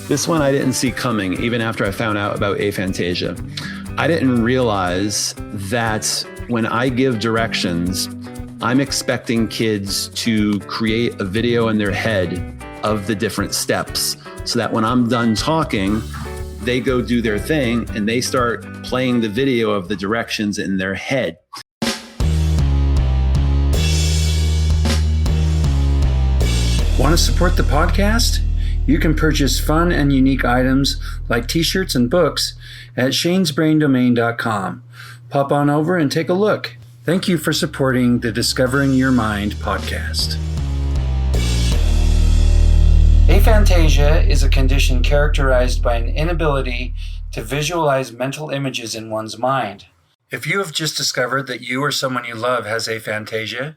This one I didn't see coming, even after I found out about aphantasia. I didn't realize that when I give directions, I'm expecting kids to create a video in their head of the different steps so that when I'm done talking, they go do their thing and they start playing the video of the directions in their head. Want to support the podcast? You can purchase fun and unique items like t-shirts and books at shanesbraindomain.com. Pop on over and take a look. Thank you for supporting the Discovering Your Mind podcast. Aphantasia is a condition characterized by an inability to visualize mental images in one's mind. If you have just discovered that you or someone you love has aphantasia,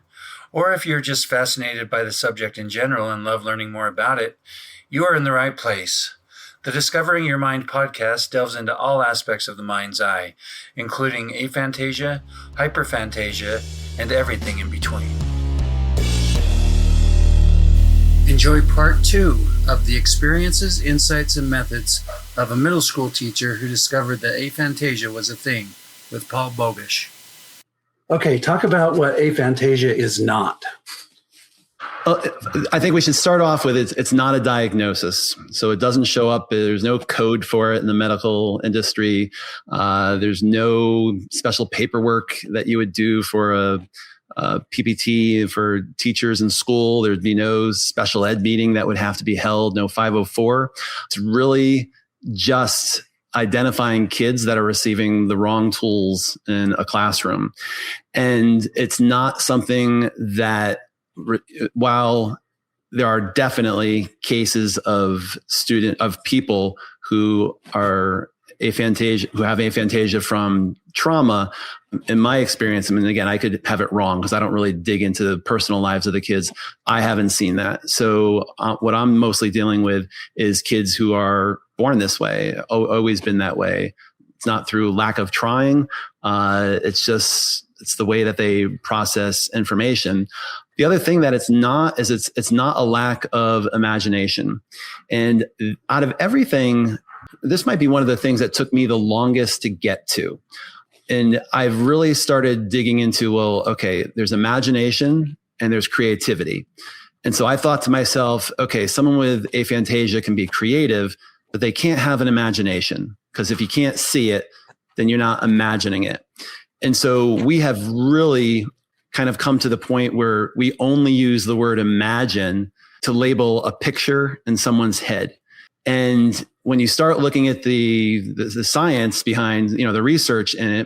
or if you're just fascinated by the subject in general and love learning more about it, you are in the right place. The Discovering Your Mind podcast delves into all aspects of the mind's eye, including aphantasia, hyperphantasia, and everything in between. Enjoy part 2 of the experiences, insights, and methods of a middle school teacher who discovered that aphantasia was a thing with Paul Bogush. Okay, talk about what aphantasia is not. I think we should start off with it's not a diagnosis. So it doesn't show up. There's no code for it in the medical industry. There's no special paperwork that you would do for a PPT for teachers in school. There'd be no special ed meeting that would have to be held, no 504. It's really just identifying kids that are receiving the wrong tools in a classroom. And it's not something that, while there are definitely cases of people who are who have aphantasia from trauma, in my experience, I mean, again, I could have it wrong because I don't really dig into the personal lives of the kids. I haven't seen that. So what I'm mostly dealing with is kids who are born this way, always been that way. It's not through lack of trying. It's the way that they process information. The other thing that it's not is it's not a lack of imagination. And out of everything, this might be one of the things that took me the longest to get to. And I've really started digging into, well, okay, there's imagination and there's creativity. And so I thought to myself, okay, someone with aphantasia can be creative, but they can't have an imagination, because if you can't see it, then you're not imagining it. And so we have really kind of come to the point where we only use the word imagine to label a picture in someone's head. And when you start looking at the science behind, the research in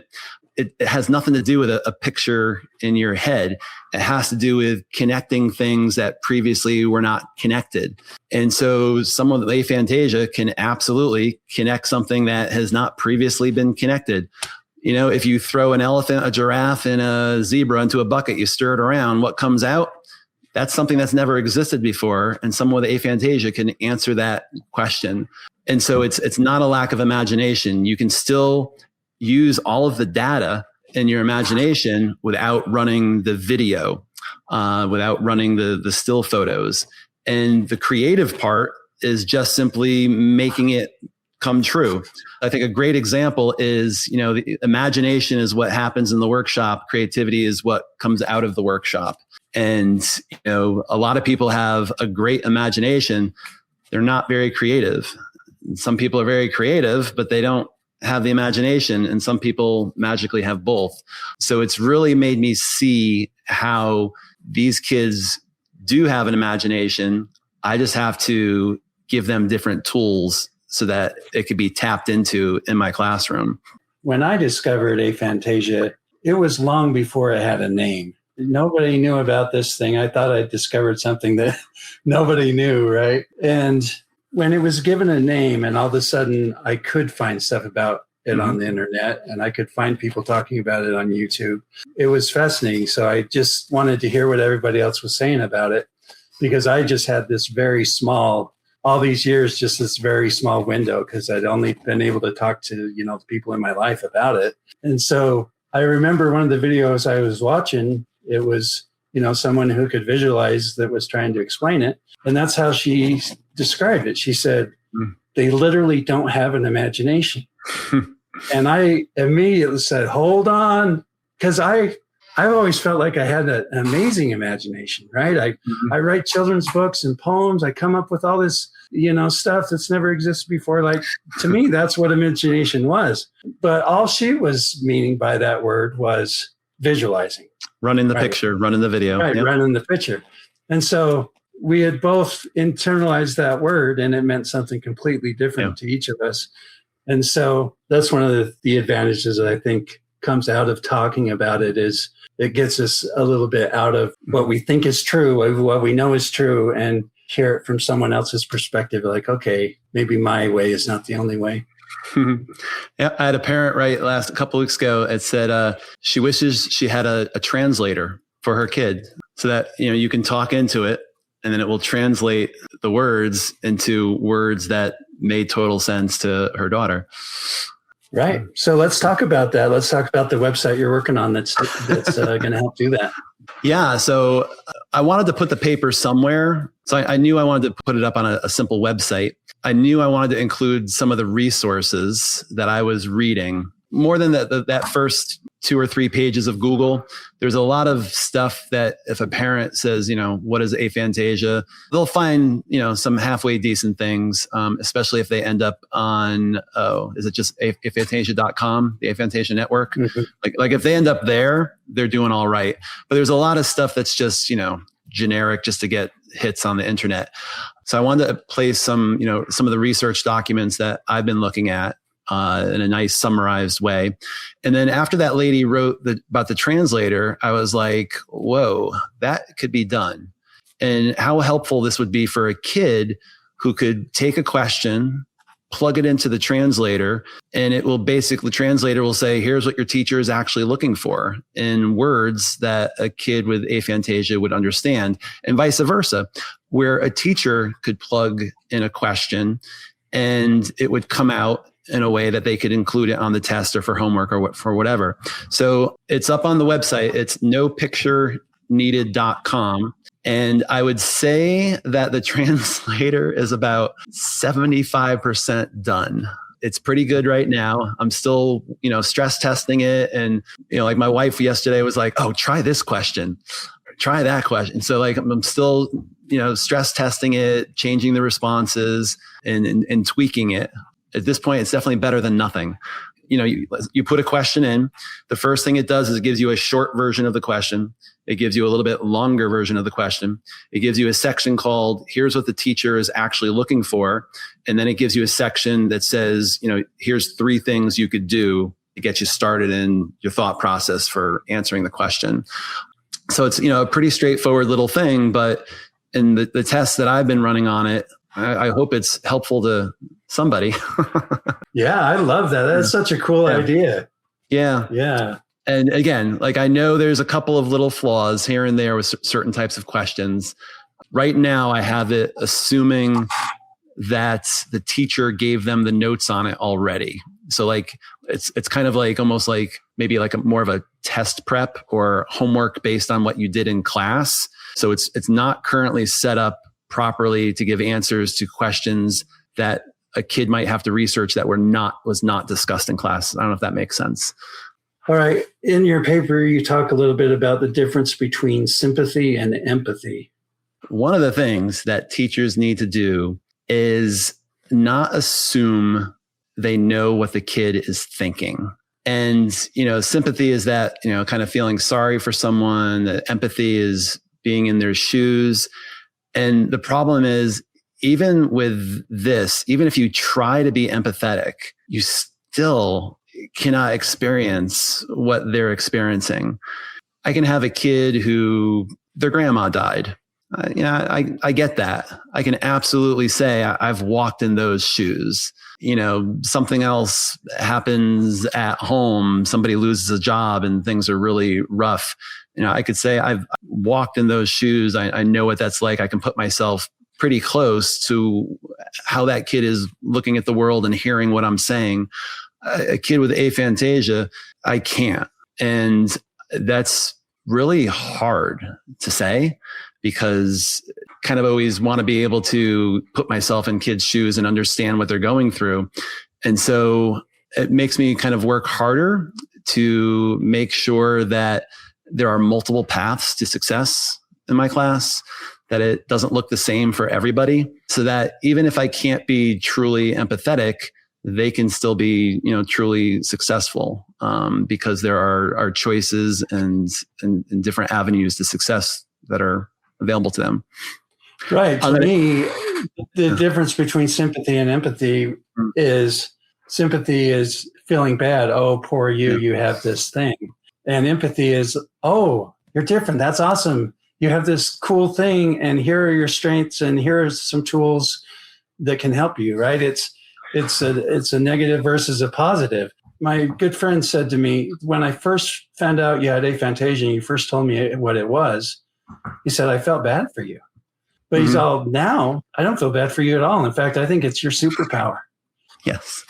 it has nothing to do with a picture in your head. It has to do with connecting things that previously were not connected. And so someone with aphantasia can absolutely connect something that has not previously been connected. If you throw an elephant, a giraffe, and a zebra into a bucket, you stir it around, what comes out? That's something that's never existed before. And someone with aphantasia can answer that question. And so it's not a lack of imagination. You can still use all of the data in your imagination without running the video, without running the still photos. And the creative part is just simply making it come true. I think a great example is, the imagination is what happens in the workshop. Creativity is what comes out of the workshop. And, a lot of people have a great imagination. They're not very creative. Some people are very creative, but they don't have the imagination. And some people magically have both. So it's really made me see how these kids do have an imagination. I just have to give them different tools so that it could be tapped into in my classroom. When I discovered aphantasia, it was long before it had a name. Nobody knew about this thing. I thought I discovered something that nobody knew, right? And when it was given a name, and all of a sudden I could find stuff about it on the internet, and I could find people talking about it on YouTube, it was fascinating. So I just wanted to hear what everybody else was saying about it, because I just had this very small, all these years, just this very small window, because I'd only been able to talk to, the people in my life about it. And so I remember one of the videos I was watching, it was, someone who could visualize that was trying to explain it. And that's how she described it. She said, they literally don't have an imagination. And I immediately said, hold on, because I've always felt like I had an amazing imagination, right? I write children's books and poems. I come up with all this, stuff that's never existed before. Like, to me, that's what imagination was. But all she was meaning by that word was visualizing. Running the picture, running the video. Right, yep. Running the picture. And so we had both internalized that word, and it meant something completely different to each of us. And so that's one of the advantages that I think comes out of talking about it, is it gets us a little bit out of what we think is true, of what we know is true, and hear it from someone else's perspective. Like, okay, maybe my way is not the only way. Yeah, I had a parent write a couple of weeks ago. It said she wishes she had a translator for her kid, so that you can talk into it, and then it will translate the words into words that made total sense to her daughter. Right. So let's talk about that. Let's talk about the website you're working on that's going to help do that. Yeah. So I wanted to put the paper somewhere. So I knew I wanted to put it up on a simple website. I knew I wanted to include some of the resources that I was reading. More than that first 2 or 3 pages of Google, there's a lot of stuff that if a parent says, what is aphantasia, they'll find, some halfway decent things, especially if they end up on, is it just aphantasia.com, the Aphantasia Network? Mm-hmm. Like if they end up there, they're doing all right. But there's a lot of stuff that's just, generic just to get hits on the internet. So I wanted to place some of the research documents that I've been looking at in a nice summarized way. And then after that lady wrote about the translator, I was like, whoa, that could be done. And how helpful this would be for a kid who could take a question, plug it into the translator, and it will basically, the translator will say, here's what your teacher is actually looking for in words that a kid with aphantasia would understand, and vice versa, where a teacher could plug in a question and it would come out in a way that they could include it on the test or for homework or for whatever. So it's up on the website. It's nopictureneeded.com. And I would say that the translator is about 75% done. It's pretty good right now. I'm still, stress testing it. And, like my wife yesterday was like, oh, try this question, try that question. So like, I'm still, stress testing it, changing the responses and tweaking it. At this point, it's definitely better than nothing. You put a question in. The first thing it does is it gives you a short version of the question. It gives you a little bit longer version of the question. It gives you a section called, here's what the teacher is actually looking for. And then it gives you a section that says, here's 3 things you could do to get you started in your thought process for answering the question. So it's, a pretty straightforward little thing, but in the tests that I've been running on it, I hope it's helpful to somebody. Yeah, I love that. That's such a cool idea. Yeah. Yeah. And again, like I know there's a couple of little flaws here and there with certain types of questions. Right now, I have it assuming that the teacher gave them the notes on it already. So like it's kind of like almost like maybe like more of a test prep or homework based on what you did in class. So it's not currently set up properly to give answers to questions that a kid might have to research that was not discussed in class. I don't know if that makes sense. All right. In your paper, you talk a little bit about the difference between sympathy and empathy. One of the things that teachers need to do is not assume they know what the kid is thinking. And, sympathy is that, kind of feeling sorry for someone. Empathy is being in their shoes. And the problem is, even with this, even if you try to be empathetic, you still cannot experience what they're experiencing. I can have a kid who their grandma died. I get that. I can absolutely say I've walked in those shoes. Something else happens at home. Somebody loses a job and things are really rough. I could say I've walked in those shoes. I know what that's like. I can put myself pretty close to how that kid is looking at the world and hearing what I'm saying. A kid with aphantasia, I can't. And that's really hard to say because kind of always want to be able to put myself in kids' shoes and understand what they're going through. And so it makes me kind of work harder to make sure that there are multiple paths to success in my class, that it doesn't look the same for everybody, so that even if I can't be truly empathetic, they can still be, truly successful, because there are choices and different avenues to success that are available to them. Right. To me, the difference between sympathy and empathy is sympathy is feeling bad. Oh, poor you, you have this thing. And empathy is, oh, you're different. That's awesome. You have this cool thing, and here are your strengths, and here are some tools that can help you, right? It's a negative versus a positive. My good friend said to me, when I first found out you had aphantasia and you first told me what it was, he said, I felt bad for you. But he's all, now I don't feel bad for you at all. In fact, I think it's your superpower. Yes.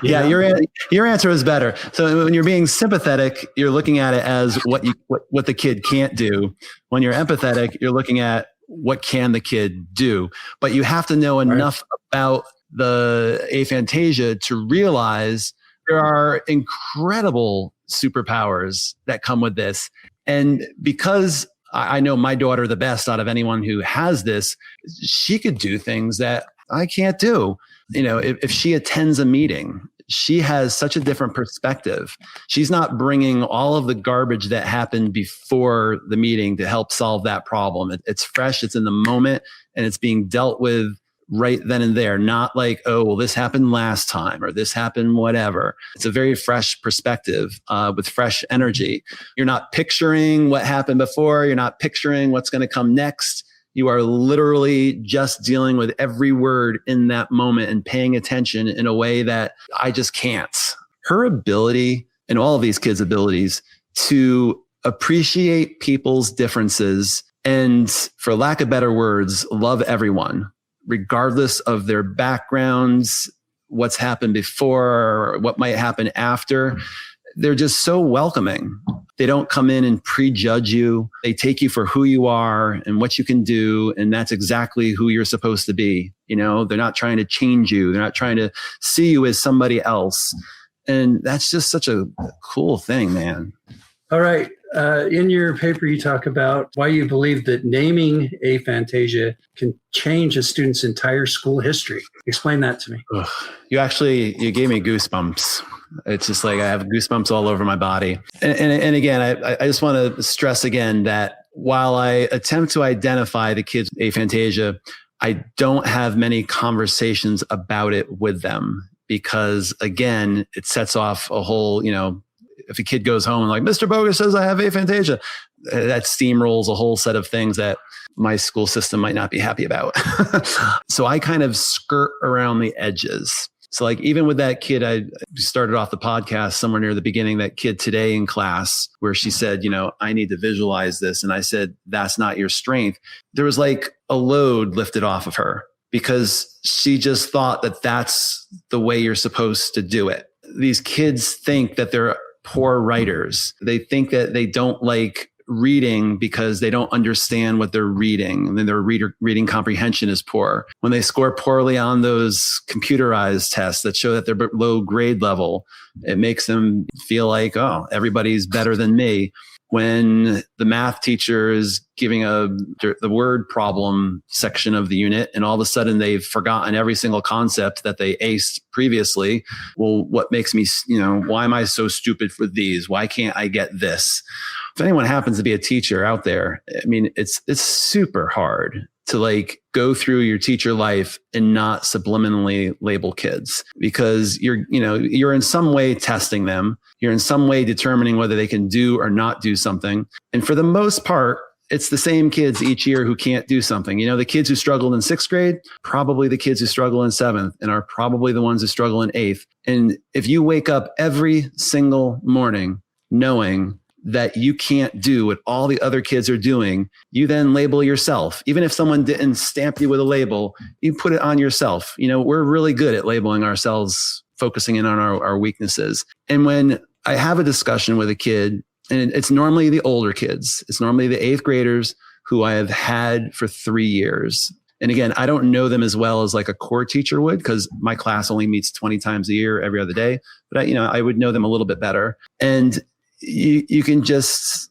Yeah, your answer is better. So when you're being sympathetic, you're looking at it as what the kid can't do. When you're empathetic, you're looking at what can the kid do. But you have to know enough about the aphantasia to realize there are incredible superpowers that come with this. And because I know my daughter the best out of anyone who has this, she could do things that I can't do. If she attends a meeting, she has such a different perspective. She's not bringing all of the garbage that happened before the meeting to help solve that problem. It's fresh, it's in the moment, and it's being dealt with right then and there. Not like, oh, well, this happened last time or this happened whatever. It's a very fresh perspective with fresh energy. You're not picturing what happened before. You're not picturing what's going to come next. You are literally just dealing with every word in that moment and paying attention in a way that I just can't. Her ability, and all of these kids' abilities, to appreciate people's differences and, for lack of better words, love everyone, regardless of their backgrounds, what's happened before, or what might happen after. They're just so welcoming. They don't come in and prejudge you. They take you for who you are and what you can do. And that's exactly who you're supposed to be. They're not trying to change you. They're not trying to see you as somebody else. And that's just such a cool thing, man. All right. In your paper, you talk about why you believe that naming aphantasia can change a student's entire school history. Explain that to me. Ugh. You gave me goosebumps. It's just like I have goosebumps all over my body. And again, I just want to stress again that while I attempt to identify the kids' aphantasia, I don't have many conversations about it with them because, again, it sets off a whole, if a kid goes home and like, Mr. Bogush says I have aphantasia, that steamrolls a whole set of things that my school system might not be happy about. So I kind of skirt around the edges. So like even with that kid, I started off the podcast somewhere near the beginning, that kid today in class where she said, I need to visualize this. And I said, that's not your strength. There was like a load lifted off of her because she just thought that that's the way you're supposed to do it. These kids think that they're poor writers. They think that they don't like reading because they don't understand what they're reading. And then their reading comprehension is poor. When they score poorly on those computerized tests that show that they're below grade level, it makes them feel like, oh, everybody's better than me. When the math teacher is giving the word problem section of the unit, and all of a sudden they've forgotten every single concept that they aced previously. Well, what makes me, why am I so stupid for these? Why can't I get this? If anyone happens to be a teacher out there, I mean, it's super hard to like go through your teacher life and not subliminally label kids, because you're in some way testing them. You're in some way determining whether they can do or not do something. And for the most part, it's the same kids each year who can't do something. The kids who struggled in 6th grade, probably the kids who struggle in 7th, and are probably the ones who struggle in 8th. And if you wake up every single morning knowing that you can't do what all the other kids are doing, you then label yourself. Even if someone didn't stamp you with a label, you put it on yourself. We're really good at labeling ourselves, focusing in on our weaknesses. And when I have a discussion with a kid, and it's normally the older kids, it's normally the 8th graders, who I have had for 3 years. And again, I don't know them as well as like a core teacher would, because my class only meets 20 times a year, every other day. But I would know them a little bit better. And you can just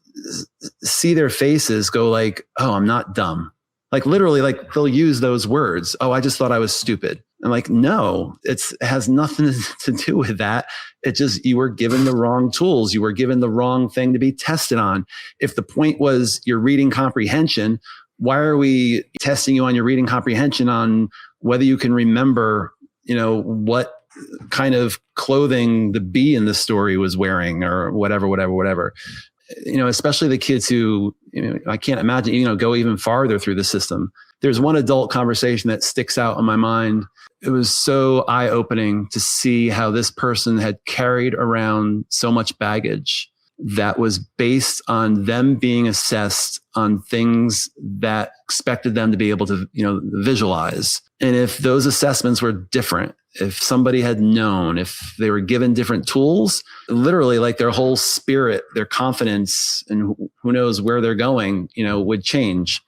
see their faces go like, oh, I'm not dumb. Like literally, like they'll use those words. Oh, I just thought I was stupid. I'm like, no, it has nothing to do with that. It just, you were given the wrong tools. You were given the wrong thing to be tested on. If the point was your reading comprehension, why are we testing you on your reading comprehension on whether you can remember, what kind of clothing the bee in the story was wearing or whatever. Especially the kids who, I can't imagine, go even farther through the system. There's one adult conversation that sticks out in my mind. It was so eye-opening to see how this person had carried around so much baggage that was based on them being assessed on things that expected them to be able to, visualize. And if those assessments were different, if somebody had known, if they were given different tools, literally like their whole spirit, their confidence, and who knows where they're going, would change.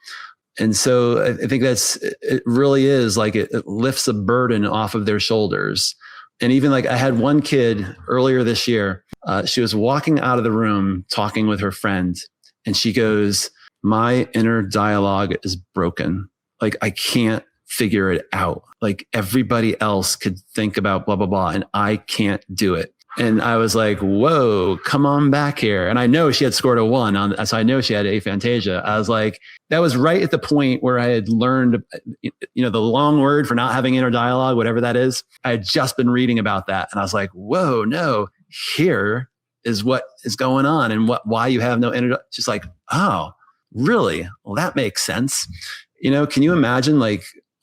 And so I think it really is like it lifts a burden off of their shoulders. And even like I had one kid earlier this year, she was walking out of the room talking with her friend, and she goes, my inner dialogue is broken. Like I can't figure it out. Like everybody else could think about blah, blah, blah, and I can't do it. And I was like, whoa, come on back here. And I know she had scored a 1 so I know she had aphantasia. I was like, that was right at the point where I had learned, the long word for not having inner dialogue, whatever that is. I had just been reading about that. And I was like, whoa, no, here is what is going on and why you have no inner, just like, oh, really? Well, that makes sense. Can you imagine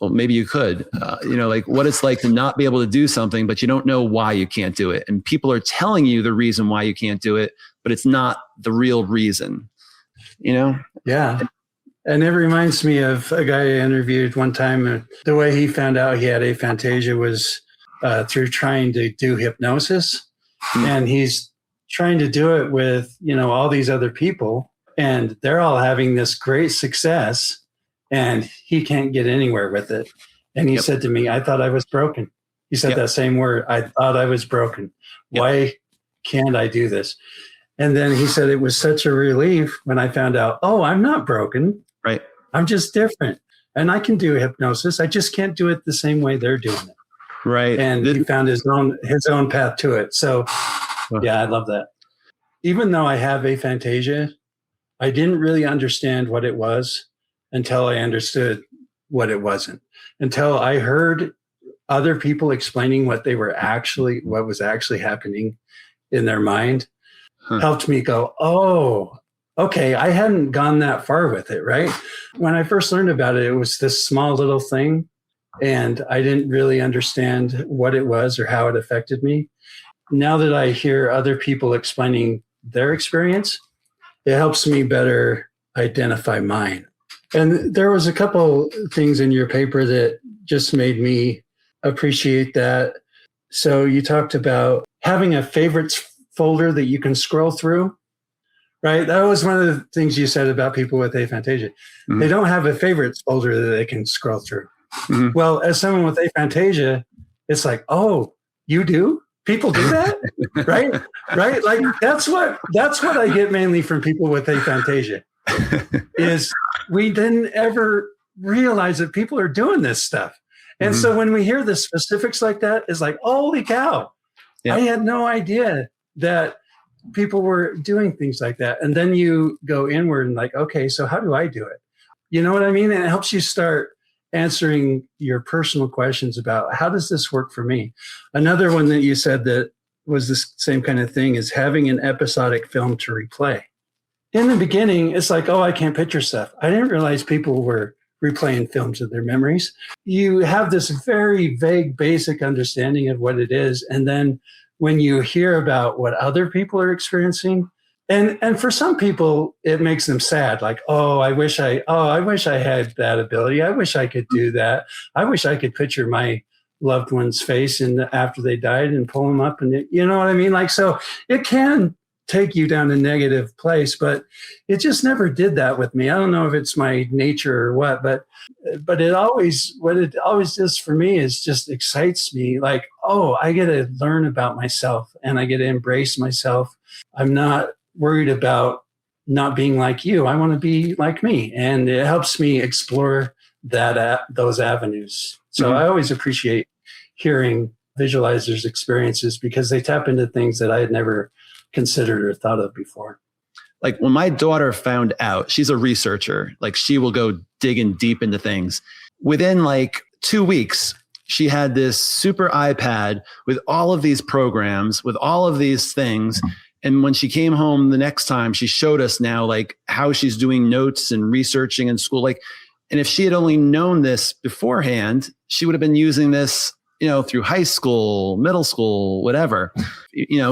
well, maybe you could, like what it's like to not be able to do something, but you don't know why you can't do it. And people are telling you the reason why you can't do it, but it's not the real reason, Yeah. And it reminds me of a guy I interviewed one time. The way he found out he had aphantasia was through trying to do hypnosis. Mm-hmm. And he's trying to do it with, all these other people, and they're all having this great success. And he can't get anywhere with it. And he said to me, I thought I was broken. He said that same word. I thought I was broken. Why can't I do this? And then he said it was such a relief when I found out, oh, I'm not broken. Right. I'm just different. And I can do hypnosis. I just can't do it the same way they're doing it. Right. And he found his own path to it. So yeah, I love that. Even though I have aphantasia, I didn't really understand what it was until I understood what it wasn't, until I heard other people explaining what was actually happening in their mind, helped me go, oh, okay, I hadn't gone that far with it, right? When I first learned about it, it was this small little thing, and I didn't really understand what it was or how it affected me. Now that I hear other people explaining their experience, it helps me better identify mine. And there was a couple things in your paper that just made me appreciate that. So you talked about having a favorites folder that you can scroll through, right? That was one of the things you said about people with aphantasia. Mm-hmm. They don't have a favorites folder that they can scroll through. Mm-hmm. Well, as someone with aphantasia, it's like, oh, you do? People do that? Right? Right? Like that's what I get mainly from people with aphantasia. Is we didn't ever realize that people are doing this stuff. And so when we hear the specifics like that, it's like, holy cow, I had no idea that people were doing things like that. And then you go inward and like, okay, so how do I do it? You know what I mean? And it helps you start answering your personal questions about how does this work for me? Another one that you said that was the same kind of thing is having an episodic film to replay. In the beginning, it's like, oh, I can't picture stuff. I didn't realize people were replaying films of their memories. You have this very vague, basic understanding of what it is. And then when you hear about what other people are experiencing, and for some people, it makes them sad. Like, I wish I had that ability. I wish I could do that. I wish I could picture my loved one's face after they died and pull them up. And you know what I mean? Like, so it can take you down a negative place, but it just never did that with me. I don't know if it's my nature or what, but what it always does for me is just excites me. Like, oh, I get to learn about myself and I get to embrace myself. I'm not worried about not being like you. I want to be like me. And it helps me explore those avenues. So I always appreciate hearing visualizers' experiences because they tap into things that I had never considered or thought of before. Like when my daughter found out, she's a researcher, like she will go digging deep into things. Within like 2 weeks, she had this super iPad with all of these programs, with all of these things. And when she came home the next time, she showed us now like how she's doing notes and researching in school. Like, and if she had only known this beforehand, she would have been using this, through high school, middle school, whatever.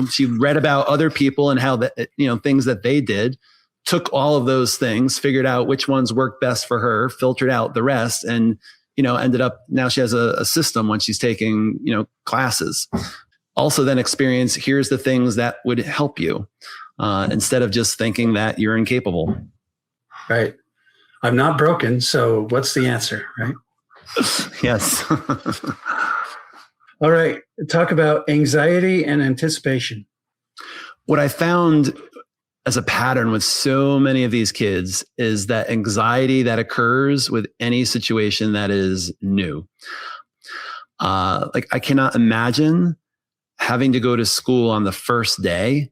She read about other people and how that, things that they did, took all of those things, figured out which ones worked best for her, filtered out the rest, and, ended up, now she has a system when she's taking, classes. Also then experience, here's the things that would help you, instead of just thinking that you're incapable. Right. I'm not broken. So what's the answer, right? Yes. All right. Talk about anxiety and anticipation. What I found as a pattern with so many of these kids is that anxiety that occurs with any situation that is new. Like I cannot imagine having to go to school on the first day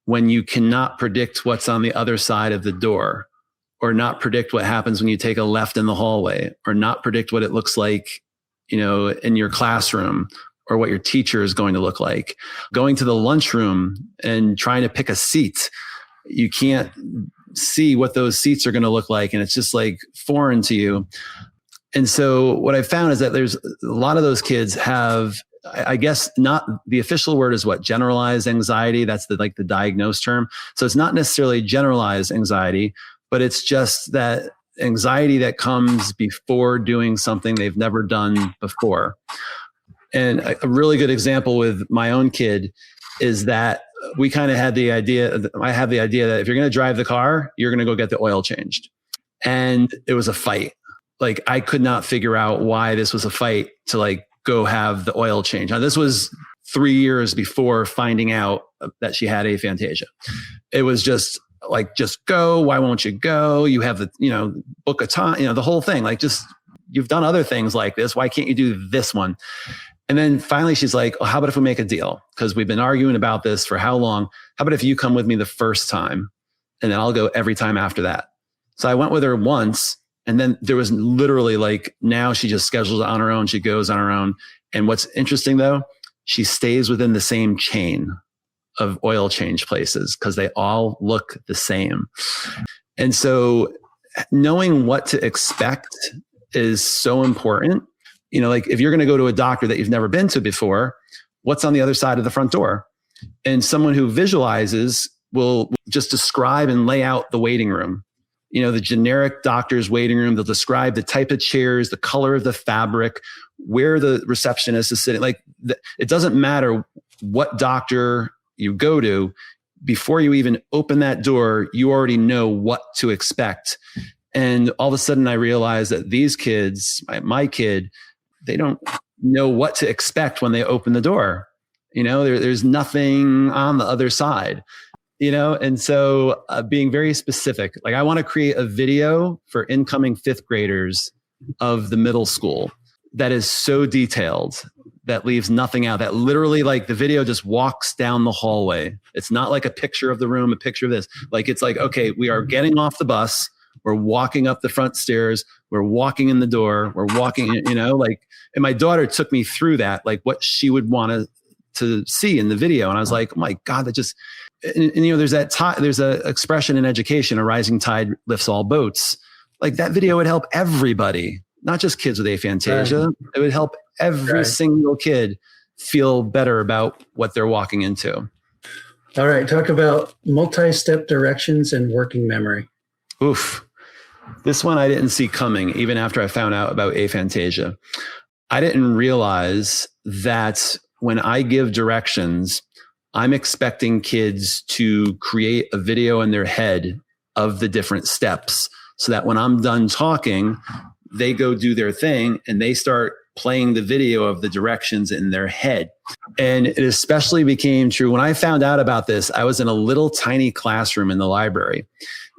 when you cannot predict what's on the other side of the door, or not predict what happens when you take a left in the hallway, or not predict what it looks like, in your classroom, or what your teacher is going to look like. Going to the lunchroom and trying to pick a seat, you can't see what those seats are going to look like. And it's just like foreign to you. And so what I found is that there's a lot of those kids have, I guess not, the official word is what? Generalized anxiety. That's the diagnosed term. So it's not necessarily generalized anxiety, but it's just that anxiety that comes before doing something they've never done before. And a really good example with my own kid is that we kind of had the idea, I have the idea that if you're going to drive the car, you're going to go get the oil changed. And it was a fight. Like I could not figure out why this was a fight to like go have the oil change. Now this was 3 years before finding out that she had aphantasia. It was just like, just go. Why won't you go? You have the, book a time, the whole thing. Like just, you've done other things like this. Why can't you do this one? And then finally she's like, how about if we make a deal? Because we've been arguing about this for how long? How about if you come with me the first time and then I'll go every time after that? So I went with her once, and then there was literally like, now she just schedules it on her own. She goes on her own. And what's interesting though, she stays within the same chain of oil change places because they all look the same. And so knowing what to expect is so important. Like if you're going to go to a doctor that you've never been to before, what's on the other side of the front door? And someone who visualizes will just describe and lay out the waiting room. The generic doctor's waiting room, they'll describe the type of chairs, the color of the fabric, where the receptionist is sitting. Like it doesn't matter what doctor you go to, before you even open that door, you already know what to expect. And all of a sudden I realized that these kids, my kid, they don't know what to expect when they open the door. There's nothing on the other side, and so being very specific, like I want to create a video for incoming fifth graders of the middle school that is so detailed that leaves nothing out, that literally like the video just walks down the hallway. It's not like a picture of the room, a picture of this. Like, it's like, okay, we are getting off the bus. We're walking up the front stairs. We're walking in the door. We're walking, and my daughter took me through that, like what she would want to see in the video. And I was like, oh my God, that just, and there's there's a expression in education, a rising tide lifts all boats. Like that video would help everybody, not just kids with aphantasia. Right. It would help every single kid feel better about what they're walking into. All right. Talk about multi-step directions and working memory. Oof. This one I didn't see coming, even after I found out about aphantasia. I didn't realize that when I give directions, I'm expecting kids to create a video in their head of the different steps so that when I'm done talking, they go do their thing and they start playing the video of the directions in their head. And it especially became true when I found out about this. I was in a little tiny classroom in the library.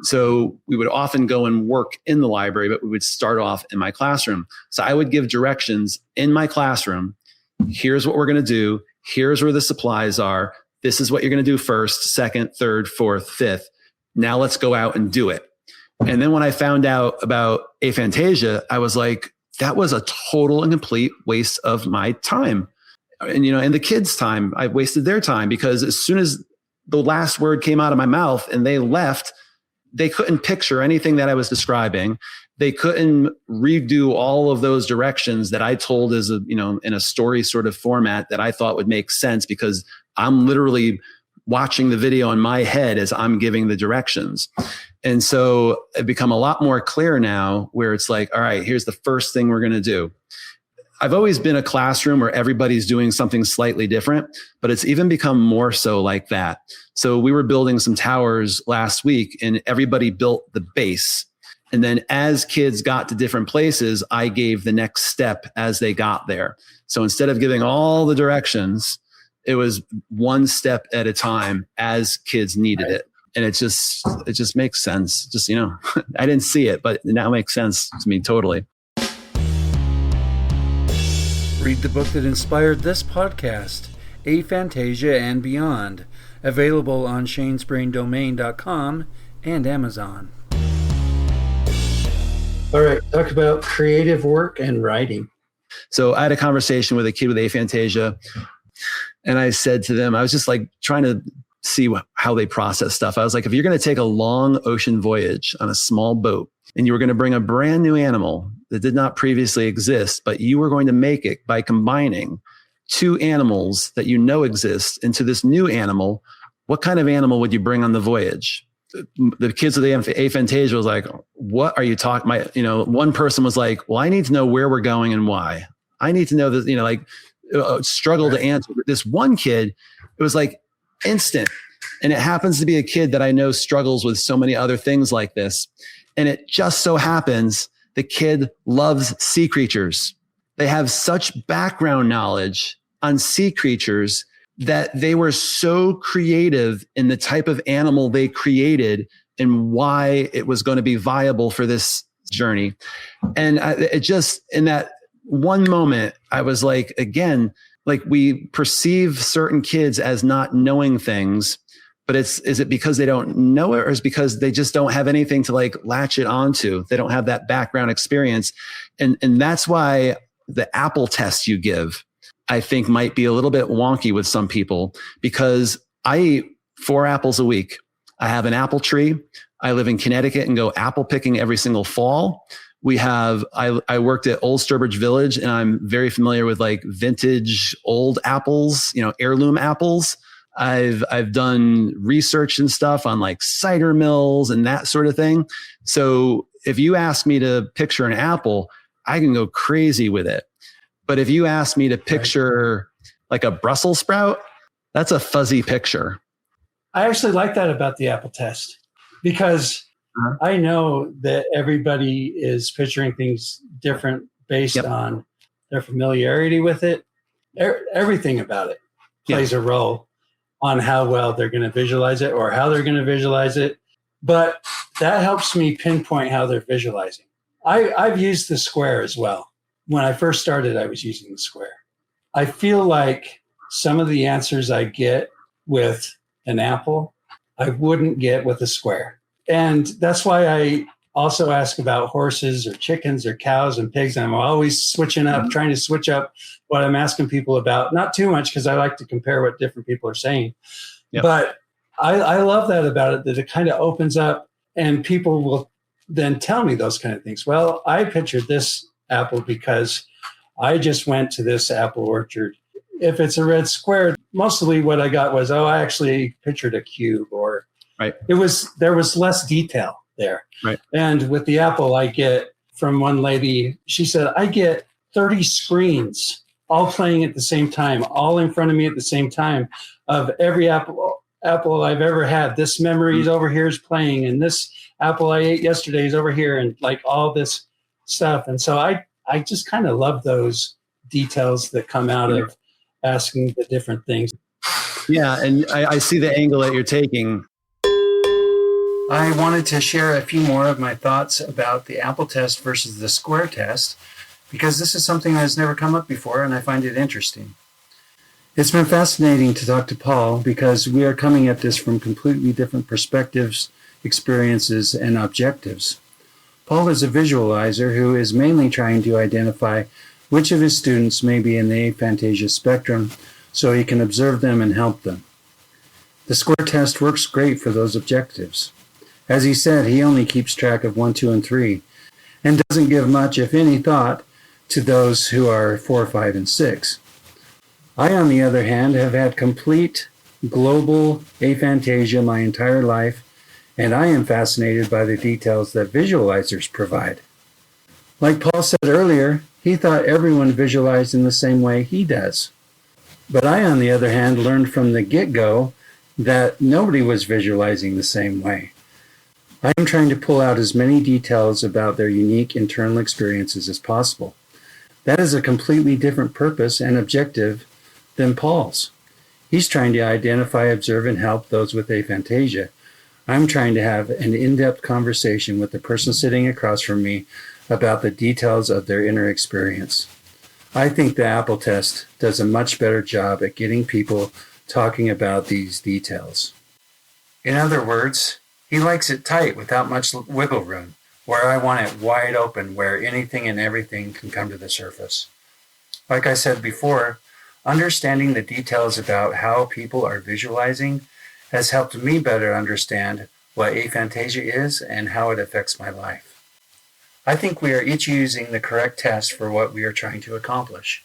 So we would often go and work in the library, but we would start off in my classroom. So I would give directions in my classroom. Here's what we're going to do. Here's where the supplies are. This is what you're going to do first, second, third, fourth, fifth. Now let's go out and do it. And then when I found out about aphantasia, I was like, that was a total and complete waste of my time. And the kids' time, I wasted their time because as soon as the last word came out of my mouth and they left, they couldn't picture anything that I was describing. They couldn't redo all of those directions that I told as in a story sort of format that I thought would make sense because I'm literally watching the video in my head as I'm giving the directions. And so it become a lot more clear now where it's like, all right, here's the first thing we're going to do. I've always been a classroom where everybody's doing something slightly different, but it's even become more so like that. So we were building some towers last week and everybody built the base. And then as kids got to different places, I gave the next step as they got there. So instead of giving all the directions, it was one step at a time as kids needed it. And it just makes sense. Just, I didn't see it, but it now makes sense to me totally. Read the book that inspired this podcast, Aphantasia and Beyond, available on shanesbraindomain.com and Amazon. All right, talk about creative work and writing. So I had a conversation with a kid with aphantasia, and I said to them, I was just like trying to see how they process stuff. I was like, if you're going to take a long ocean voyage on a small boat and you were going to bring a brand new animal that did not previously exist, but you were going to make it by combining two animals that exist into this new animal, what kind of animal would you bring on the voyage? The kids with aphantasia was like, what are you talking? One person was like, well, I need to know where we're going and why. I need to know that, struggle to answer. But this one kid, it was like instant. And it happens to be a kid that I know struggles with so many other things like this. And it just so happens the kid loves sea creatures. They have such background knowledge on sea creatures that they were so creative in the type of animal they created and why it was going to be viable for this journey. And in that one moment, I was like, again, like we perceive certain kids as not knowing things, but is it because they don't know it, or is it because they just don't have anything to like latch it onto? They don't have that background experience. And that's why the apple test you give, I think, might be a little bit wonky with some people, because I eat 4 apples a week. I have an apple tree. I live in Connecticut and go apple picking every single fall. I worked at Old Sturbridge Village, and I'm very familiar with like vintage old apples, heirloom apples. I've done research and stuff on like cider mills and that sort of thing. So if you ask me to picture an apple, I can go crazy with it. But if you ask me to picture like a Brussels sprout, that's a fuzzy picture. I actually like that about the apple test, because I know that everybody is picturing things different based on their familiarity with it. Everything about it plays a role on how well they're going to visualize it or how they're going to visualize it. But that helps me pinpoint how they're visualizing. I've used the square as well. When I first started, I was using the square. I feel like some of the answers I get with an apple, I wouldn't get with a square. And that's why I also ask about horses or chickens or cows and pigs. I'm always switching up, trying to switch up what I'm asking people about. Not too much, because I like to compare what different people are saying. Yep. But I love that about it, that it kind of opens up and people will then tell me those kind of things. Well, I pictured this apple because I just went to this apple orchard. If it's a red square, mostly what I got was, I actually pictured a cube, or there was less detail there. Right. And with the apple, I get from one lady, she said, I get 30 screens all playing at the same time, all in front of me at the same time, of every apple I've ever had. This memory is over here is playing, and this apple I ate yesterday is over here, and like all this stuff. And so I just kind of love those details that come out of asking the different things. Yeah, and I see the angle that you're taking. I wanted to share a few more of my thoughts about the apple test versus the square test, because this is something that has never come up before, and I find it interesting. It's been fascinating to talk to Paul because we are coming at this from completely different perspectives, experiences, and objectives. Paul is a visualizer who is mainly trying to identify which of his students may be in the aphantasia spectrum so he can observe them and help them. The square test works great for those objectives. As he said, he only keeps track of 1, 2, and 3, and doesn't give much, if any, thought to those who are 4, 5, and 6. I, on the other hand, have had complete global aphantasia my entire life, and I am fascinated by the details that visualizers provide. Like Paul said earlier, he thought everyone visualized in the same way he does. But I, on the other hand, learned from the get-go that nobody was visualizing the same way. I am trying to pull out as many details about their unique internal experiences as possible. That is a completely different purpose and objective than Paul's. He's trying to identify, observe, and help those with aphantasia. I'm trying to have an in-depth conversation with the person sitting across from me about the details of their inner experience. I think the Apple test does a much better job at getting people talking about these details. In other words, he likes it tight without much wiggle room, where I want it wide open, where anything and everything can come to the surface. Like I said before, understanding the details about how people are visualizing has helped me better understand what aphantasia is and how it affects my life. I think we are each using the correct test for what we are trying to accomplish.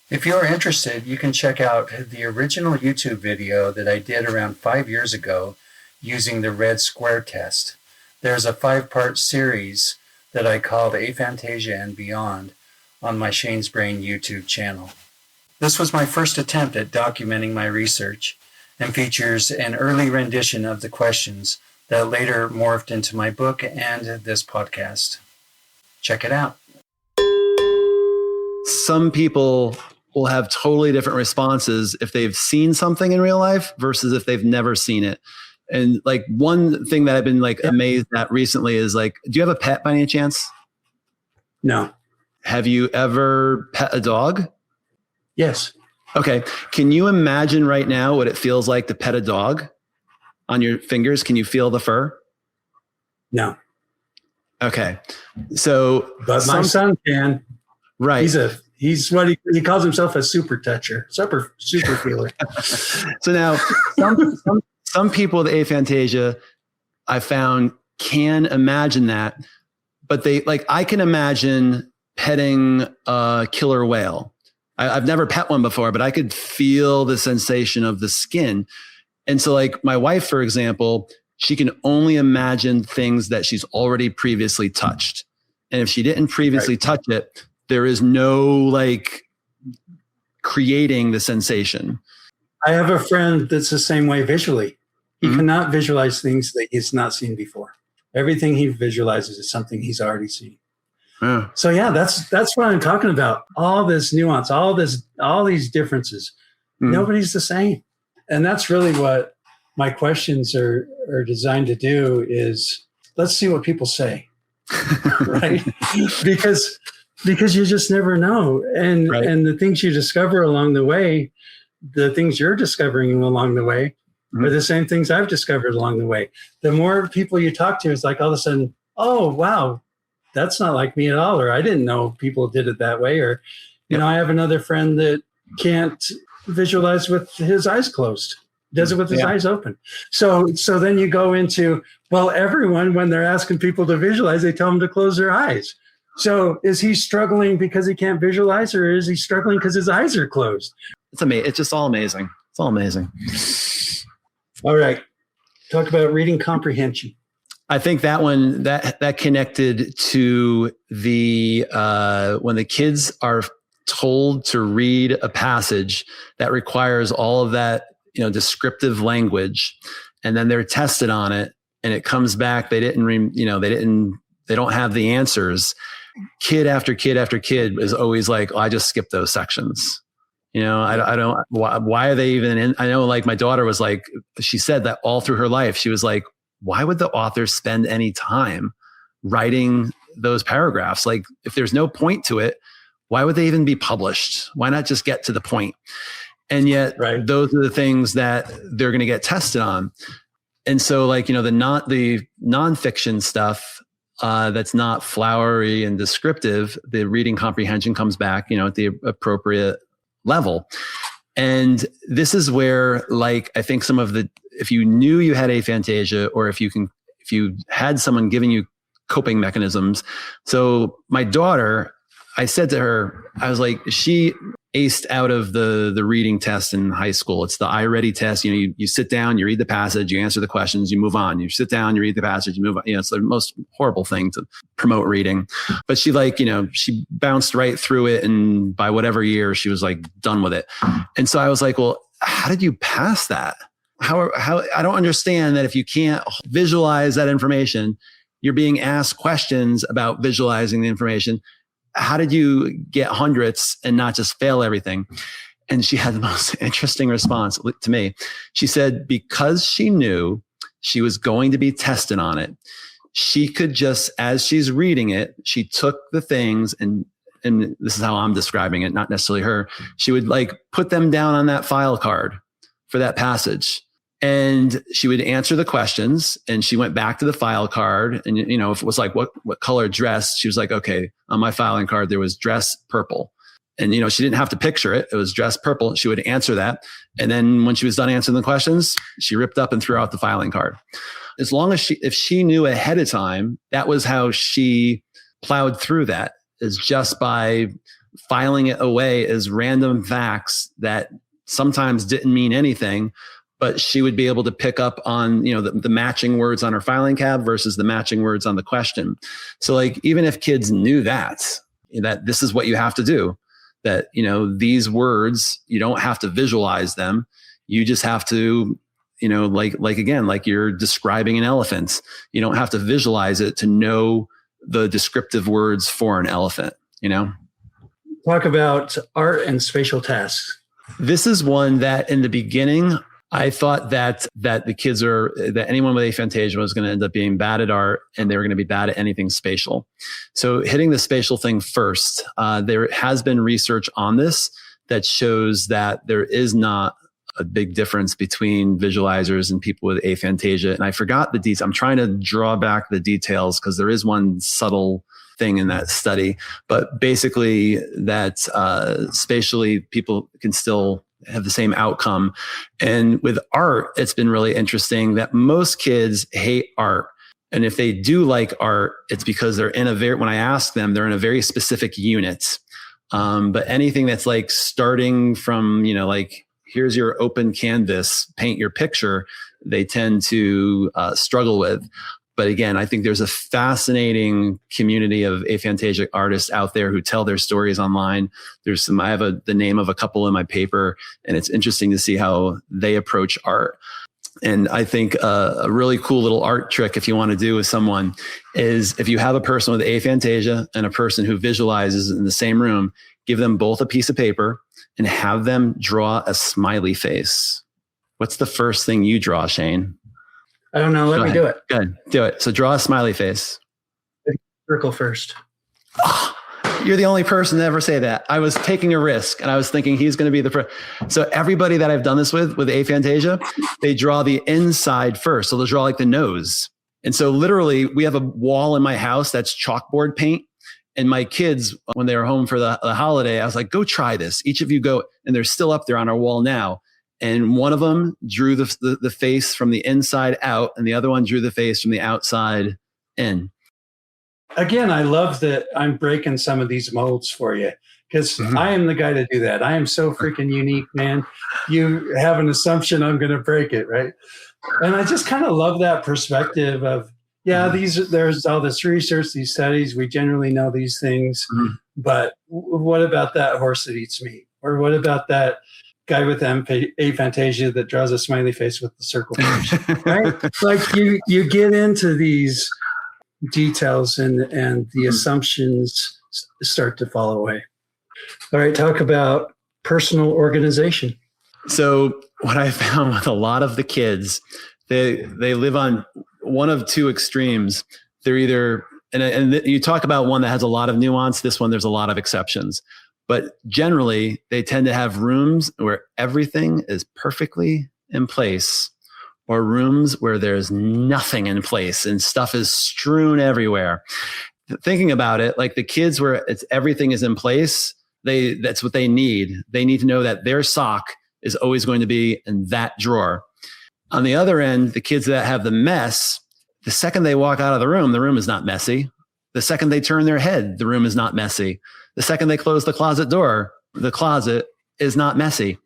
If you're interested, you can check out the original YouTube video that I did around 5 years ago using the red square test. There's a 5-part series that I called Aphantasia and Beyond on my Shane's Brain YouTube channel. This was my first attempt at documenting my research and features an early rendition of the questions that later morphed into my book and this podcast. Check it out. Some people will have totally different responses if they've seen something in real life versus if they've never seen it. And like one thing that I've been like amazed at recently is like, do you have a pet by any chance? No. Have you ever pet a dog? Yes. Okay. Can you imagine right now what it feels like to pet a dog on your fingers? Can you feel the fur? No. Okay. So, but my son can. Right. He's what he calls himself, a super toucher, super feeler. So now some people with aphantasia I found can imagine that, but they like, I can imagine petting a killer whale. I've never pet one before, but I could feel the sensation of the skin. And so like my wife, for example, she can only imagine things that she's already previously touched. And if she didn't previously touch it, there is no like creating the sensation. I have a friend that's the same way visually. He cannot visualize things that he's not seen before. Everything he visualizes is something he's already seen. Yeah. So yeah, that's what I'm talking about. All this nuance, all these differences. Nobody's the same. And that's really what my questions are designed to do is let's see what people say. Right? Because you just never know. And the things you discover along the way, the things you're discovering along the way are the same things I've discovered along the way. The more people you talk to, it's like all of a sudden, oh, wow, that's not like me at all. Or I didn't know people did it that way. Or, you know, I have another friend that can't visualize with his eyes closed, does it with his eyes open. So then you go into, well, everyone, when they're asking people to visualize, they tell them to close their eyes. So is he struggling because he can't visualize, or is he struggling because his eyes are closed? It's amazing. It's just all amazing. It's all amazing. All right. Talk about reading comprehension. I think that one that connected to the when the kids are told to read a passage that requires all of that, descriptive language, and then they're tested on it, and it comes back they don't have the answers. Kid after kid after kid is always like, I just skipped those sections. I don't, why are they even in? I know, like, my daughter was like, she said that all through her life, she was like, why would the author spend any time writing those paragraphs? Like, if there's no point to it, why would they even be published? Why not just get to the point? And yet those are the things that they're going to get tested on. And so, like, the nonfiction stuff, that's not flowery and descriptive, the reading comprehension comes back, at the appropriate level. And this is where, like, I think if you knew you had aphantasia, or if you had someone giving you coping mechanisms. So my daughter, I said to her, I was like, she aced out of the reading test in high school. It's the I Ready test. You sit down, you read the passage, you answer the questions, you move on. You sit down, you read the passage, you move on. It's the most horrible thing to promote reading. But she she bounced right through it. And by whatever year, she was like done with it. And so I was like, well, how did you pass that? How I don't understand that if you can't visualize that information, you're being asked questions about visualizing the information. How did you get hundreds and not just fail everything? And she had the most interesting response to me. She said, because she knew she was going to be tested on it, she could just, as she's reading it, she took the things, and this is how I'm describing it, not necessarily her. She would like put them down on that file card for that passage. And she would answer the questions, and she went back to the file card. And, if it was like, what color dress, she was like, okay, on my filing card, there was dress purple. And, she didn't have to picture it. It was dress purple. She would answer that. And then when she was done answering the questions, she ripped up and threw out the filing card. As long as if she knew ahead of time, that was how she plowed through that, is just by filing it away as random facts that sometimes didn't mean anything. But she would be able to pick up on, the matching words on her filing cab versus the matching words on the question. So, like, even if kids knew that this is what you have to do, that, these words, you don't have to visualize them. You just have to, again, like you're describing an elephant. You don't have to visualize it to know the descriptive words for an elephant, Talk about art and spatial tasks. This is one that in the beginning, I thought that that anyone with aphantasia was going to end up being bad at art, and they were going to be bad at anything spatial. So hitting the spatial thing first, there has been research on this that shows that there is not a big difference between visualizers and people with aphantasia. And I forgot the details. I'm trying to draw back the details because there is one subtle thing in that study, but basically that spatially people can still have the same outcome. And with art, it's been really interesting that most kids hate art. And if they do like art, it's because they're when I ask them, they're in a very specific unit. But anything that's like starting from, like, here's your open canvas, paint your picture, they tend to struggle with. But again, I think there's a fascinating community of aphantasic artists out there who tell their stories online. I have the name of a couple in my paper, and it's interesting to see how they approach art. And I think a really cool little art trick, if you want to do with someone, is if you have a person with aphantasia and a person who visualizes in the same room, give them both a piece of paper and have them draw a smiley face. What's the first thing you draw, Shane? I don't know. Let me do it. Good. Do it. So draw a smiley face. Circle first. Oh, you're the only person to ever say that. I was taking a risk, and I was thinking he's going to be the first. So everybody that I've done this with aphantasia, they draw the inside first. So they'll draw like the nose. And so literally we have a wall in my house that's chalkboard paint. And my kids, when they were home for the holiday, I was like, go try this. Each of you go. And they're still up there on our wall now. And one of them drew the face from the inside out, and the other one drew the face from the outside in. Again, I love that I'm breaking some of these molds for you, because I am the guy to do that. I am so freaking unique, man. You have an assumption I'm going to break it, right? And I just kind of love that perspective of, Yeah, there's all this research, these studies. We generally know these things, but what about that horse that eats meat? Or what about that guy with aphantasia that draws a smiley face with the circle page, right? Like you get into these details and the assumptions start to fall away. All right, talk about personal organization. So what I found with a lot of the kids, they live on one of two extremes. They're either, and you talk about one that has a lot of nuance. This one, there's a lot of exceptions. But generally, they tend to have rooms where everything is perfectly in place, or rooms where there's nothing in place and stuff is strewn everywhere. Thinking about it, like the kids where everything is in place, that's what they need. They need to know that their sock is always going to be in that drawer. On the other end, the kids that have the mess, the second they walk out of the room is not messy. The second they turn their head, the room is not messy. The second they close the closet door, the closet is not messy.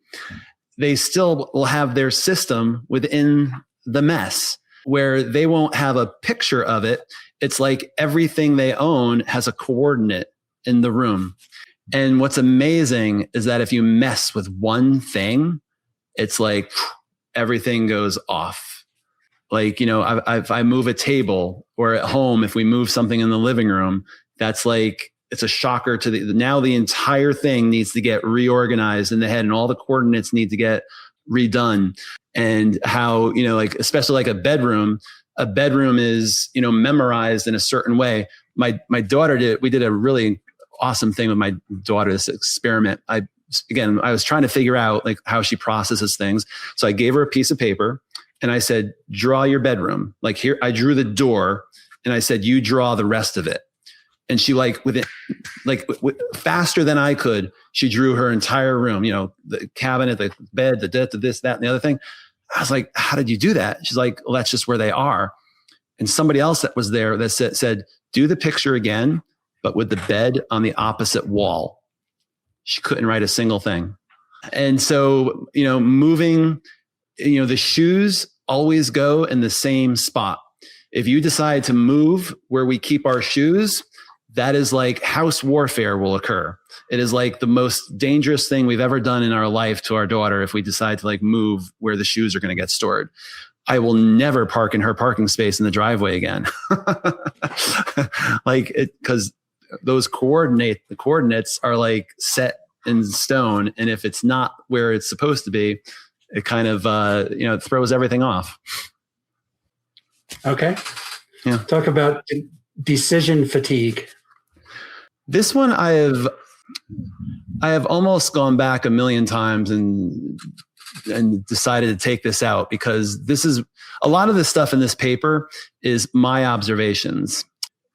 They still will have their system within the mess where they won't have a picture of it. It's like everything they own has a coordinate in the room. And what's amazing is that if you mess with one thing, it's like everything goes off. Like, if I move a table, or at home, if we move something in the living room, that's like, it's a shocker to now the entire thing needs to get reorganized in the head and all the coordinates need to get redone. And how, like, especially like a bedroom is, memorized in a certain way. My daughter we did a really awesome thing with my daughter, this experiment. I was trying to figure out like how she processes things. So I gave her a piece of paper and I said, draw your bedroom. Like here, I drew the door and I said, you draw the rest of it. And she faster than I could, she drew her entire room, the cabinet, the bed, the this, that, and the other thing. I was like, how did you do that? She's like, well, that's just where they are. And somebody else that was there that said, do the picture again, but with the bed on the opposite wall. She couldn't write a single thing. And so, moving, the shoes always go in the same spot. If you decide to move where we keep our shoes, that is like house warfare will occur. It is like the most dangerous thing we've ever done in our life to our daughter if we decide to like move where the shoes are going to get stored. I will never park in her parking space in the driveway again. Because those coordinates are like set in stone. And if it's not where it's supposed to be, it kind of, it throws everything off. Okay. Yeah. Talk about decision fatigue. This one I have almost gone back a million times and decided to take this out because this is a lot of the stuff in this paper is my observations.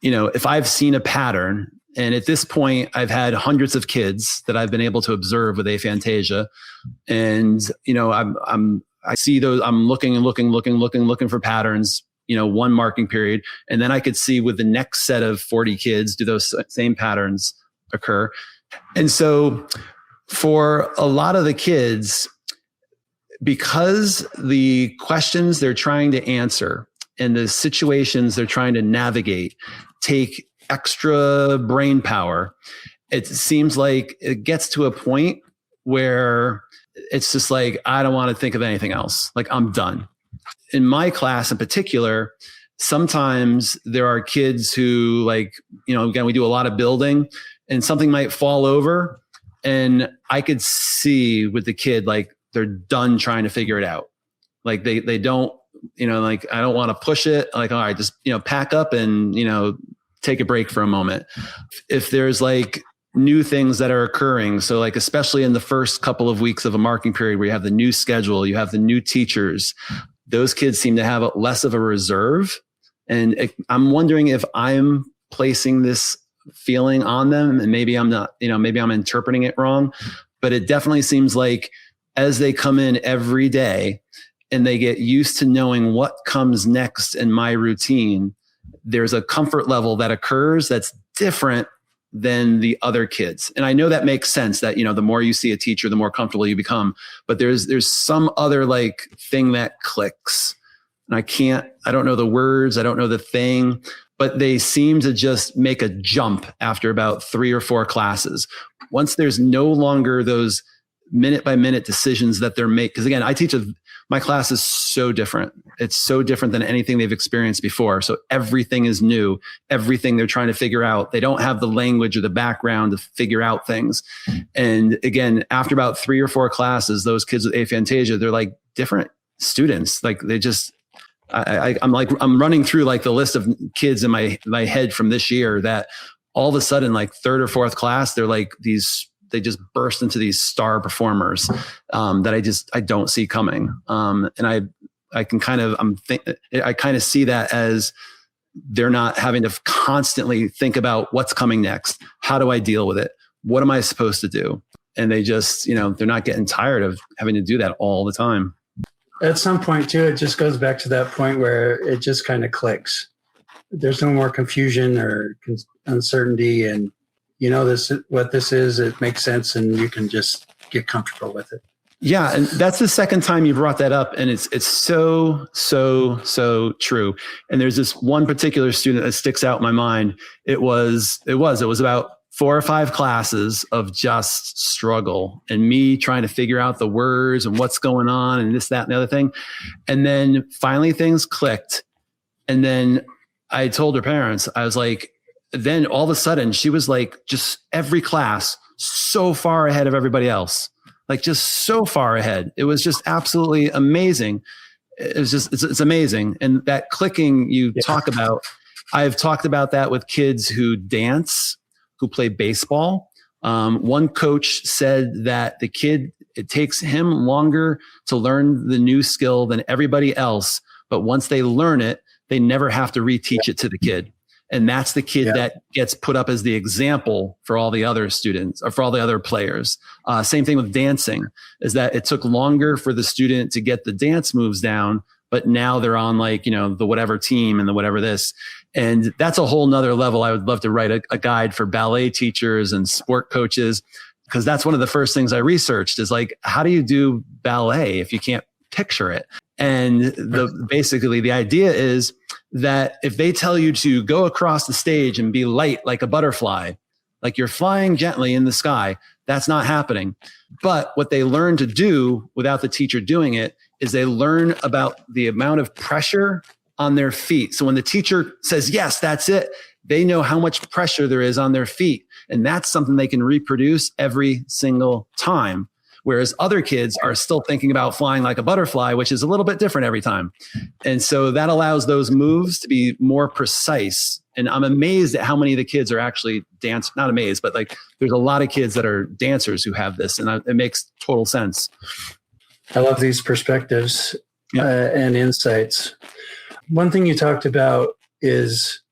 If I've seen a pattern, and at this point I've had hundreds of kids that I've been able to observe with aphantasia, and I see those, I'm looking for patterns, one marking period. And then I could see with the next set of 40 kids, do those same patterns occur? And so for a lot of the kids, because the questions they're trying to answer and the situations they're trying to navigate take extra brain power, it seems like it gets to a point where it's just like, I don't want to think of anything else. Like I'm done. In my class in particular, sometimes there are kids who again, we do a lot of building and something might fall over and I could see with the kid, like they're done trying to figure it out. Like they don't, I don't want to push it. Like, all right, just, pack up and, take a break for a moment. If there's like new things that are occurring, so like especially in the first couple of weeks of a marking period where you have the new schedule, you have the new teachers, those kids seem to have less of a reserve. And I'm wondering if I'm placing this feeling on them and maybe I'm not, maybe I'm interpreting it wrong, but it definitely seems like as they come in every day and they get used to knowing what comes next in my routine, there's a comfort level that occurs that's different than the other kids. And I know that makes sense that, the more you see a teacher, the more comfortable you become, but there's some other like thing that clicks and I don't know the words, I don't know the thing, but they seem to just make a jump after about 3 or 4 classes. Once there's no longer those minute by minute decisions that they're making, because again, my class is so different. It's so different than anything they've experienced before. So everything is new, everything they're trying to figure out. They don't have the language or the background to figure out things. And again, after about 3 or 4 classes, those kids with aphantasia, they're like different students. Like they just, I'm running through like the list of kids in my head from this year that all of a sudden, like 3rd or 4th class, they're like they just burst into these star performers that I don't see coming. And I kind of see that as they're not having to constantly think about what's coming next. How do I deal with it? What am I supposed to do? And they just, they're not getting tired of having to do that all the time. At some point too, it just goes back to that point where it just kind of clicks. There's no more confusion or uncertainty, and what this is, it makes sense, and you can just get comfortable with it. Yeah. And that's the second time you brought that up. And it's so true. And there's this one particular student that sticks out in my mind. It was about 4 or 5 classes of just struggle and me trying to figure out the words and what's going on and this, that, and the other thing. And then finally things clicked. And then I told her parents, I was like, then all of a sudden she was like, just every class so far ahead of everybody else, like just so far ahead. It was just absolutely amazing. It's amazing. And that clicking you talk about, I've talked about that with kids who dance, who play baseball. One coach said that the kid, it takes him longer to learn the new skill than everybody else. But once they learn it, they never have to reteach it to the kid. And that's the kid that gets put up as the example for all the other students or for all the other players. Same thing with dancing, is that it took longer for the student to get the dance moves down, but now they're on like, the whatever team and the whatever this. And that's a whole nother level. I would love to write a guide for ballet teachers and sport coaches, because that's one of the first things I researched is like, how do you do ballet if you can't picture it? And basically the idea is that if they tell you to go across the stage and be light like a butterfly, like you're flying gently in the sky, that's not happening. But what they learn to do without the teacher doing it is they learn about the amount of pressure on their feet. So when the teacher says, yes, that's it, they know how much pressure there is on their feet. And that's something they can reproduce every single time. Whereas other kids are still thinking about flying like a butterfly, which is a little bit different every time. And so that allows those moves to be more precise. And I'm amazed at how many of the kids are actually not amazed, but like there's a lot of kids that are dancers who have this, and it makes total sense. I love these perspectives and insights. One thing you talked about is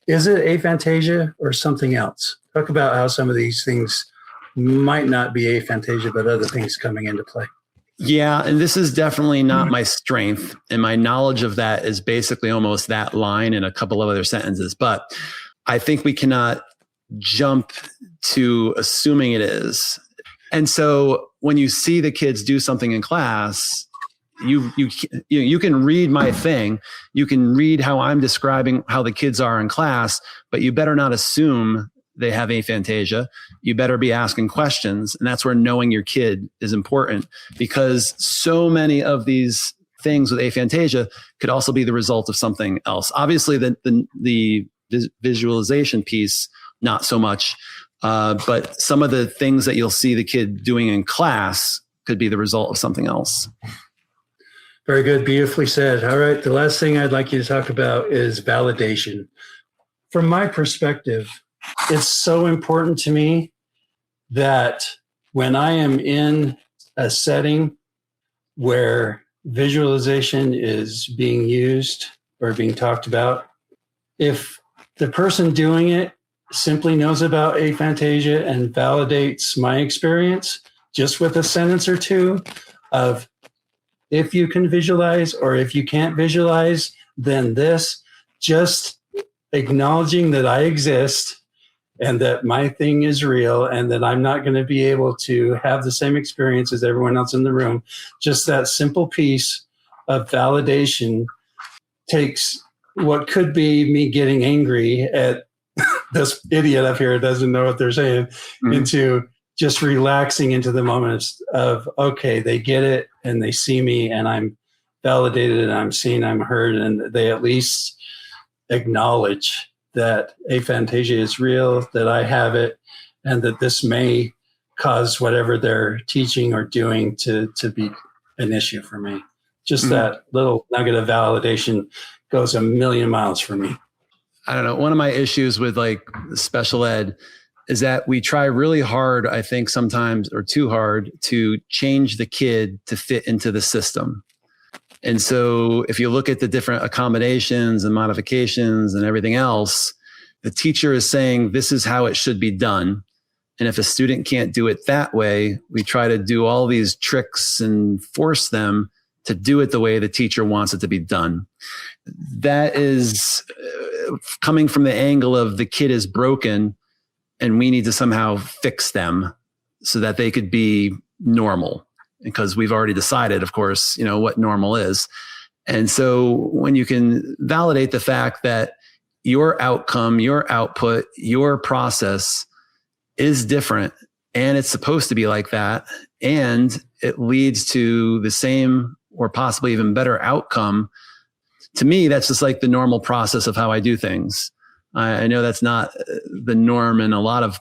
it aphantasia or something else? Talk about how some of these things might not be aphantasia, but other things coming into play. Yeah. And this is definitely not my strength. And my knowledge of that is basically almost that line and a couple of other sentences. But I think we cannot jump to assuming it is. And so when you see the kids do something in class, you can read my thing. You can read how I'm describing how the kids are in class, but you better not assume they have aphantasia. You better be asking questions. And that's where knowing your kid is important, because so many of these things with aphantasia could also be the result of something else. Obviously, the visualization piece, not so much. But some of the things that you'll see the kid doing in class could be the result of something else. Very good. Beautifully said. All right. The last thing I'd like you to talk about is validation. From my perspective, it's so important to me that when I am in a setting where visualization is being used or being talked about, if the person doing it simply knows about aphantasia and validates my experience just with a sentence or two of, if you can visualize or if you can't visualize, then this, just acknowledging that I exist and that my thing is real and that I'm not going to be able to have the same experience as everyone else in the room. Just that simple piece of validation takes what could be me getting angry at this idiot up here who doesn't know what they're saying into just relaxing into the moments of, okay, they get it and they see me and I'm validated and I'm seen, I'm heard, and they at least acknowledge that aphantasia is real, that I have it, and that this may cause whatever they're teaching or doing to be an issue for me. Just that little nugget of validation goes a million miles for me. I don't know. One of my issues with like special ed is that we try really hard, I think sometimes, or too hard, to change the kid to fit into the system. And so if you look at the different accommodations and modifications and everything else, the teacher is saying this is how it should be done. And if a student can't do it that way, we try to do all these tricks and force them to do it the way the teacher wants it to be done. That is coming from the angle of the kid is broken and we need to somehow fix them so that they could be normal, because we've already decided, of course, what normal is. And so when you can validate the fact that your outcome, your output, your process is different and it's supposed to be like that, and it leads to the same or possibly even better outcome, to me, that's just like the normal process of how I do things. I know that's not the norm in a lot of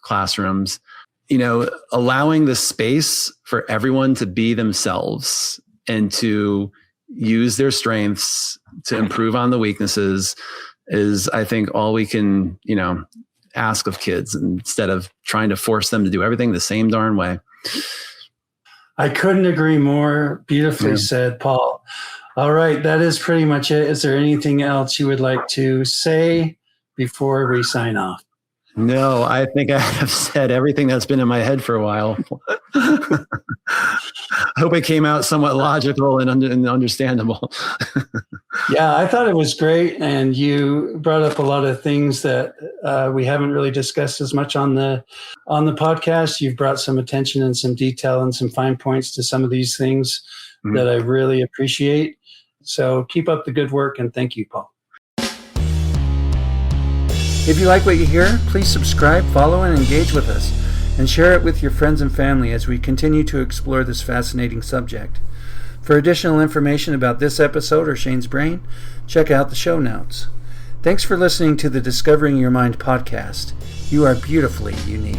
classrooms. Allowing the space for everyone to be themselves and to use their strengths to improve on the weaknesses is, I think, all we can, ask of kids, instead of trying to force them to do everything the same darn way. I couldn't agree more. Beautifully said, Paul. All right, that is pretty much it. Is there anything else you would like to say before we sign off? No, I think I have said everything that's been in my head for a while. I hope it came out somewhat logical and understandable. Yeah, I thought it was great. And you brought up a lot of things that we haven't really discussed as much on the podcast. You've brought some attention and some detail and some fine points to some of these things that I really appreciate. So keep up the good work, and thank you, Paul. If you like what you hear, please subscribe, follow, and engage with us, and share it with your friends and family as we continue to explore this fascinating subject. For additional information about this episode or Shane's Brain, check out the show notes. Thanks for listening to the Discovering Your Mind podcast. You are beautifully unique.